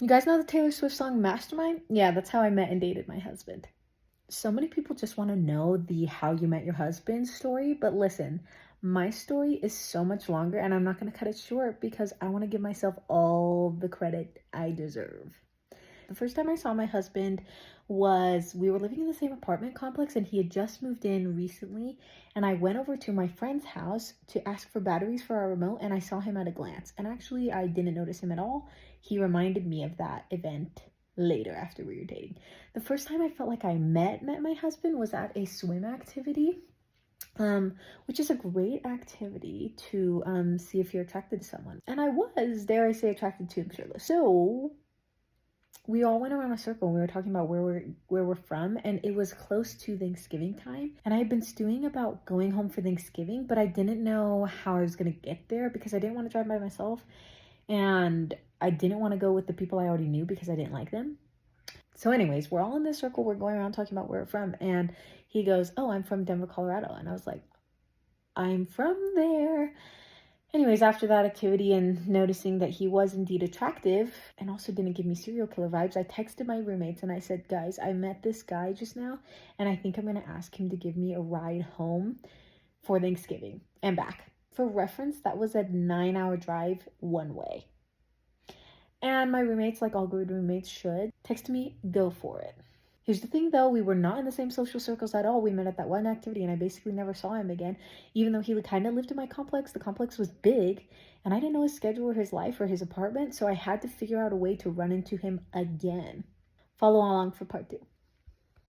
You guys know the Taylor Swift song Mastermind? Yeah, that's how I met and dated my husband. So many people just want to know the how you met your husband story, but listen, my story is so much longer and I'm not going to cut it short because I want to give myself all the credit I deserve. The first time I saw my husband was we were living in the same apartment complex and he had just moved in recently, and I went over to my friend's house to ask for batteries for our remote and I saw him at a glance. And actually I didn't notice him at all. He reminded me of that event later after we were dating. The first time I felt like I met my husband was at a swim activity. Which is a great activity to see if you're attracted to someone. And I was, dare I say, attracted to him shirtless. So we all went around a circle and we were talking about where we're from, and it was close to Thanksgiving time, and I had been stewing about going home for Thanksgiving, but I didn't know how I was gonna get there because I didn't want to drive by myself and I didn't want to go with the people I already knew because I didn't like them. So anyways, we're all in this circle, we're going around talking about where we're from, and he goes, oh, I'm from Denver, Colorado. And I was like, I'm from there. Anyways, after that activity and noticing that he was indeed attractive and also didn't give me serial killer vibes, I texted my roommates and I said, guys, I met this guy just now and I think I'm going to ask him to give me a ride home for Thanksgiving and back. For reference, that was a 9-hour drive one way. And my roommates, like all good roommates should, texted me, go for it. Here's the thing though, we were not in the same social circles at all. We met at that one activity and I basically never saw him again. Even though he kind of lived in my complex, the complex was big and I didn't know his schedule or his life or his apartment, so I had to figure out a way to run into him again. Follow along for part 2.